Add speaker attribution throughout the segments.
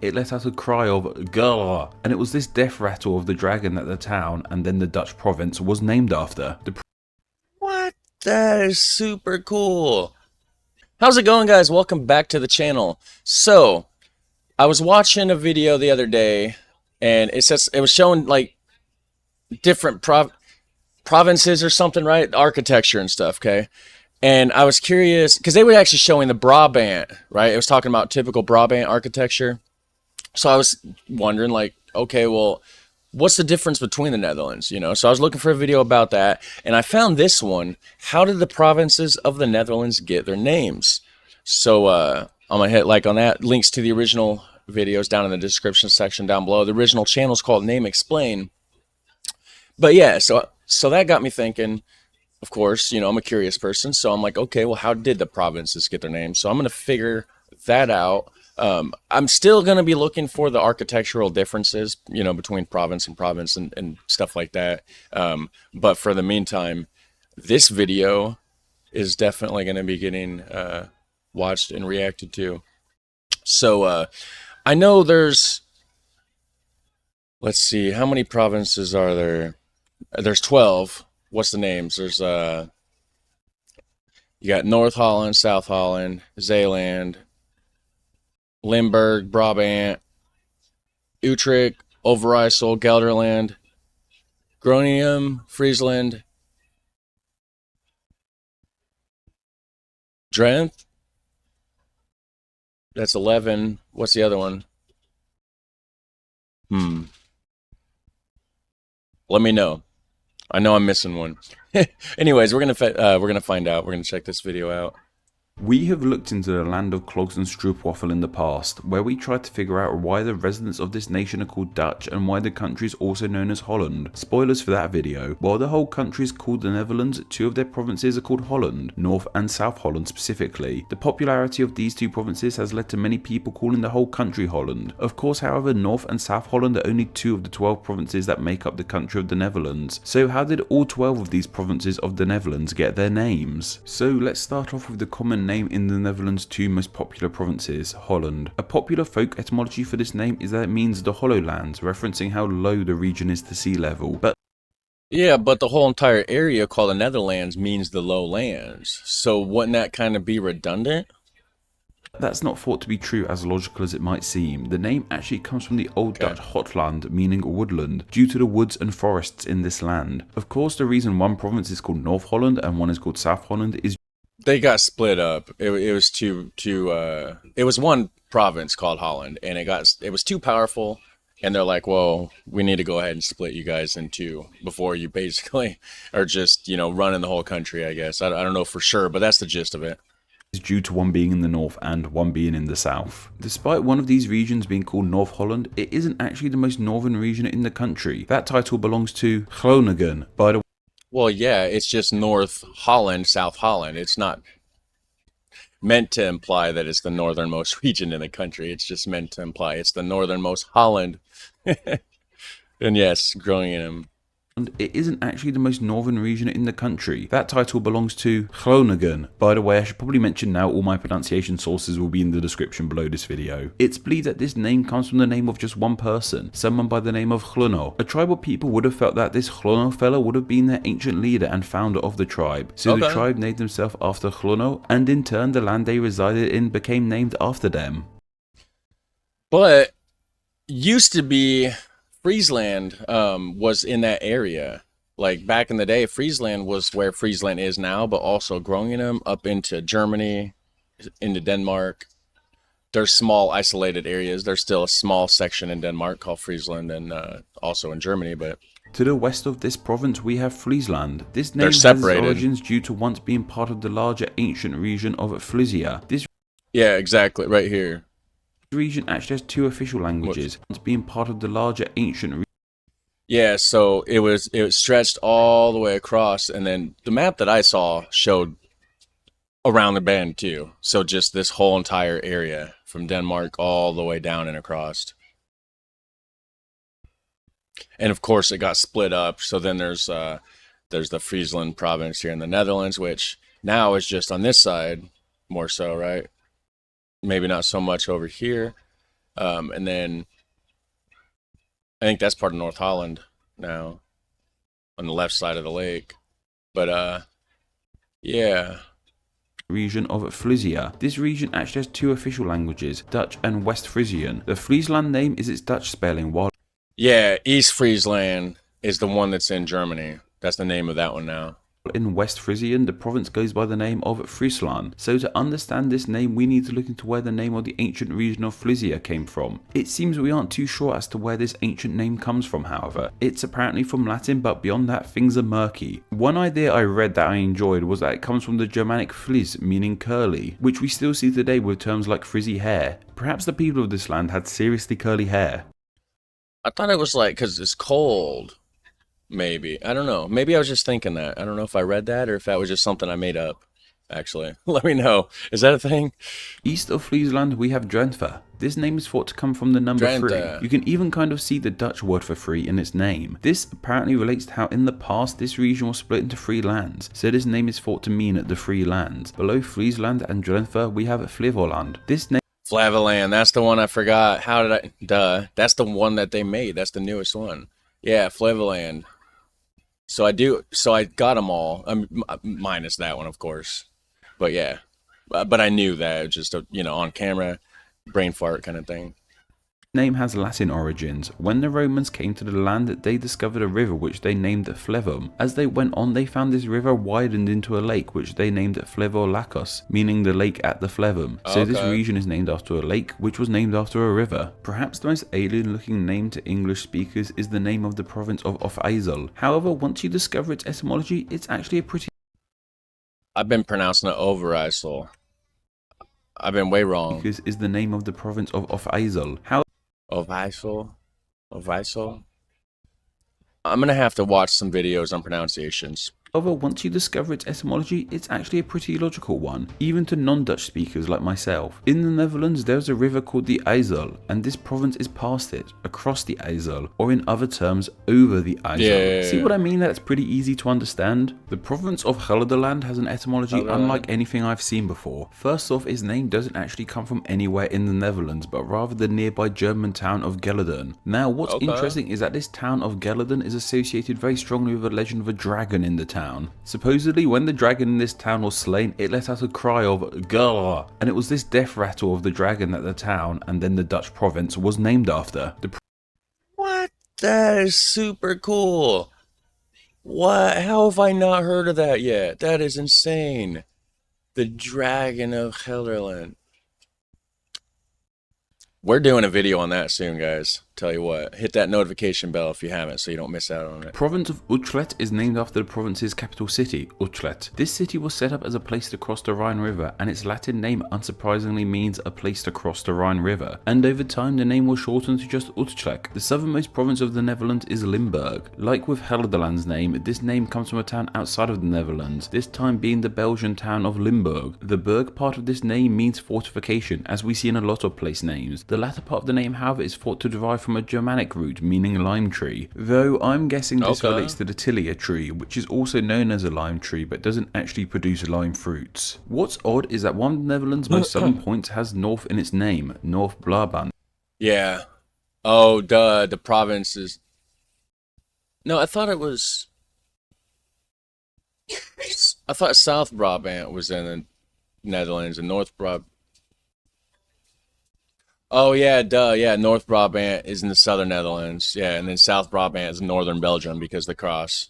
Speaker 1: It let out a cry of "Grrr," and it was this death rattle of the dragon that the town and then the Dutch province was named after.
Speaker 2: What? That is super cool. How's it going, guys? Welcome back to the channel. So, I was watching a video the other day, and it was showing like different provinces or something, right? Architecture and stuff, okay? And I was curious because they were actually showing the Brabant, right? It was talking about typical Brabant architecture. So I was wondering, like, okay, well, what's the difference between the Netherlands? You know, so I was looking for a video about that, and I found this one. How did the provinces of the Netherlands get their names? So I'm gonna hit like on that. Links to the original videos down in the description section down below. The original channel is called Name Explain. But yeah, so that got me thinking. Of course, you know, I'm a curious person, so I'm like, okay, well, how did the provinces get their names? So I'm gonna figure that out. I'm still going to be looking for the architectural differences, you know, between province and stuff like that. But for the meantime, this video is definitely going to be getting watched and reacted to. So I know let's see, how many provinces are there? There's 12. What's the names? There's you got North Holland, South Holland, Zeeland, Limburg, Brabant, Utrecht, Overijssel, Gelderland, Groningen, Friesland, Drenthe. That's 11. What's the other one? Let me know. I know I'm missing one. Anyways, we're gonna find out. We're gonna check this video out.
Speaker 1: We have looked into the land of clogs and stroopwafel in the past, where we tried to figure out why the residents of this nation are called Dutch and why the country is also known as Holland. Spoilers for that video. While the whole country is called the Netherlands, two of their provinces are called Holland, North and South Holland specifically. The popularity of these two provinces has led to many people calling the whole country Holland. Of course, however, North and South Holland are only two of the 12 provinces that make up the country of the Netherlands. So how did all 12 of these provinces of the Netherlands get their names? So let's start off with the common name in the Netherlands' two most popular provinces, Holland. A popular folk etymology for this name is that it means the hollow lands, referencing how low the region is to sea level. But
Speaker 2: the whole entire area called the Netherlands means the lowlands. So wouldn't that kind of be redundant?
Speaker 1: That's not thought to be true as logical as it might seem. The name actually comes from the Old Dutch Hotland, meaning woodland, due to the woods and forests in this land. Of course, the reason one province is called North Holland and one is called South Holland is
Speaker 2: they got split up. It was it was one province called Holland, and it was too powerful, and they're like, well, we need to go ahead and split you guys in two before you basically are just, you know, running the whole country, I guess. I don't know for sure, but that's the gist of it.
Speaker 1: Is due to one being in the north and one being in the south. Despite one of these regions being called North Holland, it isn't actually the most northern region in the country. That title belongs to Groningen, by the way.
Speaker 2: Well, yeah, it's just North Holland, South Holland. It's not meant to imply that it's the northernmost region in the country. It's just meant to imply it's the northernmost Holland. And yes, Groningen.
Speaker 1: It isn't actually the most northern region in the country. That title belongs to Groningen. By the way, I should probably mention now all my pronunciation sources will be in the description below this video. It's believed that this name comes from the name of just one person, someone by the name of Gluno. A tribal people would have felt that this Gluno fella would have been their ancient leader and founder of the tribe. So the tribe named themselves after Gluno, and in turn the land they resided in became named after them.
Speaker 2: But used to be Friesland was in that area. Like back in the day, Friesland was where Friesland is now, but also Groningen up into Germany, into Denmark. There's small isolated areas. There's still a small section in Denmark called Friesland, and also in Germany, but
Speaker 1: to the west of this province we have Friesland. This name has its origins due to once being part of the larger ancient region of Frisia.
Speaker 2: Yeah, exactly, right here.
Speaker 1: Region actually has two official languages, once being part of the larger ancient region.
Speaker 2: Yeah, so it was stretched all the way across, and then the map that I saw showed around the bend too. So just this whole entire area from Denmark all the way down and across. And of course it got split up. So then there's the Friesland province here in the Netherlands, which now is just on this side more so, right? Maybe not so much over here. And then I think that's part of North Holland now, on the left side of the lake. But yeah.
Speaker 1: Region of Frisia. This region actually has two official languages, Dutch and West Frisian. The Friesland name is its Dutch spelling, while
Speaker 2: Yeah, East Friesland is the one that's in Germany. That's the name of that one now.
Speaker 1: in West Frisian, the province goes by the name of Friesland. So to understand this name, we need to look into where the name of the ancient region of Frisia came from. It seems we aren't too sure as to where this ancient name comes from, however. It's apparently from Latin, but beyond that, things are murky. One idea I read that I enjoyed was that it comes from the Germanic frizz, meaning curly, which we still see today with terms like frizzy hair. Perhaps the people of this land had seriously curly hair.
Speaker 2: I thought it was like because it's cold. Maybe. I don't know. Maybe I was just thinking that. I don't know if I read that or if that was just something I made up, actually. Let me know. Is that a thing?
Speaker 1: East of Friesland, we have Drenthe. This name is thought to come from the number
Speaker 2: Drenthe.
Speaker 1: 3. You can even kind of see the Dutch word for 3 in its name. This apparently relates to how in the past this region was split into 3 lands, so this name is thought to mean the 3 lands. Below Friesland and Drenthe, we have Flevoland. This name
Speaker 2: Flevoland. That's the one I forgot. How did I? Duh. That's the one that they made. That's the newest one. Yeah, Flevoland. So I got them all, minus that one, of course. But yeah, but I knew that. It was just a, on camera, brain fart kind of thing.
Speaker 1: name has Latin origins. When the Romans came to the land, they discovered a river which they named Flevum. As they went on, they found this river widened into a lake which they named Flevolacus, meaning the lake at the Flevum. So this region is named after a lake which was named after a river. Perhaps the most alien looking name to English speakers is the name of the province of Off-IJssel. However, once you discover its etymology, it's actually a pretty...
Speaker 2: I've been pronouncing it Overijssel. I've been way wrong.
Speaker 1: Because is the name of the province of Off-IJssel.
Speaker 2: Overijssel? Overijssel? I'm gonna have to watch some videos on pronunciations.
Speaker 1: However, once you discover its etymology, it's actually a pretty logical one, even to non-Dutch speakers like myself. In the Netherlands, there's a river called the IJssel, and this province is past it, across the IJssel, or in other terms, over the IJssel. See what I mean? That's pretty easy to understand. The province of Gelderland has an etymology unlike anything I've seen before. First off, its name doesn't actually come from anywhere in the Netherlands, but rather the nearby German town of Gelderden. Now, what's interesting is that this town of Gelderden is associated very strongly with a legend of a dragon in the town. Supposedly, when the dragon in this town was slain, it let out a cry of "Grrr," and it was this death rattle of the dragon that the town, and then the Dutch province, was named after.
Speaker 2: What? That is super cool. What? How have I not heard of that yet? That is insane. The Dragon of Gelderland. We're doing a video on that soon, guys. Tell you what, hit that notification bell if you haven't so you don't miss out on it.
Speaker 1: The province of Utrecht is named after the province's capital city, Utrecht. This city was set up as a place to cross the Rhine River, and its Latin name unsurprisingly means a place to cross the Rhine River. And over time the name was shortened to just Utrecht. The southernmost province of the Netherlands is Limburg. Like with Gelderland's name, this name comes from a town outside of the Netherlands, this time being the Belgian town of Limburg. The Burg part of this name means fortification, as we see in a lot of place names. The latter part of the name, however, is thought to derive from a Germanic root meaning lime tree, though I'm guessing this relates to the tilia tree, which is also known as a lime tree but doesn't actually produce lime fruits. What's odd is that one of the Netherlands' most southern points has north in its name, North Brabant.
Speaker 2: Yeah. Oh, duh, the province is... No, I thought it was... I thought South Brabant was in the Netherlands and North Brabant... Oh, yeah, duh, yeah, North Brabant is in the southern Netherlands, yeah, and then South Brabant is in northern Belgium because of the cross.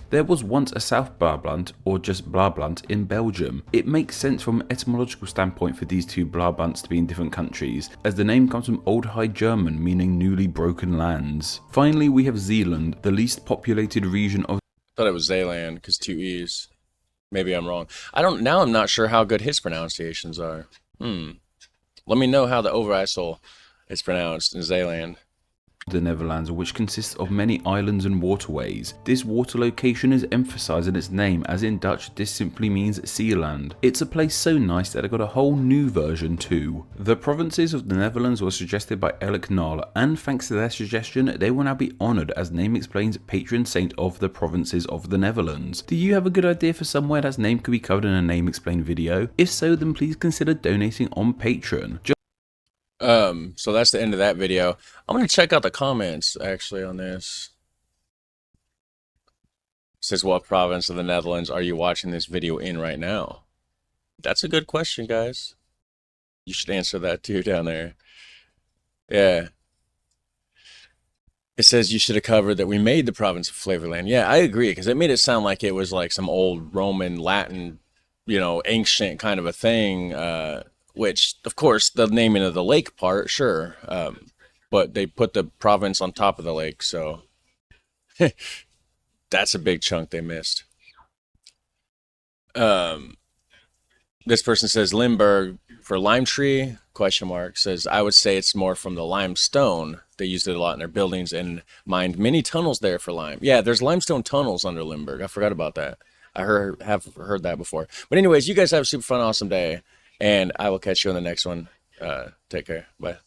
Speaker 1: There was once a South Brabant, or just Brabant, in Belgium. It makes sense from an etymological standpoint for these two Brabants to be in different countries, as the name comes from Old High German meaning newly broken lands. Finally, we have Zeeland, the least populated region of...
Speaker 2: I thought it was Zeeland, because 2 E's. Maybe I'm wrong. Now I'm not sure how good his pronunciations are. Let me know how the Overijssel is pronounced in Zeeland.
Speaker 1: The Netherlands, which consists of many islands and waterways. This water location is emphasised in its name, as in Dutch this simply means Sealand. It's a place so nice that I got a whole new version too. The provinces of the Netherlands were suggested by Elk Knoll, and thanks to their suggestion they will now be honoured as name explains patron saint of the provinces of the Netherlands. Do you have a good idea for somewhere that's name could be covered in a name explain video? If so, then please consider donating on Patreon.
Speaker 2: So that's the end of that video. I'm gonna check out the comments actually on this. It says, what province of the Netherlands are you watching this video in right now? That's a good question, guys. You should answer that too down there. Yeah. It says you should have covered that we made the province of Flavorland. Yeah, I agree, because it made it sound like it was like some old Roman, Latin, ancient kind of a thing, which, of course, the naming of the lake part, sure. But they put the province on top of the lake, so that's a big chunk they missed. This person says Limburg for lime tree, question mark, says, I would say it's more from the limestone. They used it a lot in their buildings and mined many tunnels there for lime. Yeah, there's limestone tunnels under Limburg. I forgot about that. Have heard that before. But anyways, you guys have a super fun, awesome day, and I will catch you on the next one. Take care. Bye.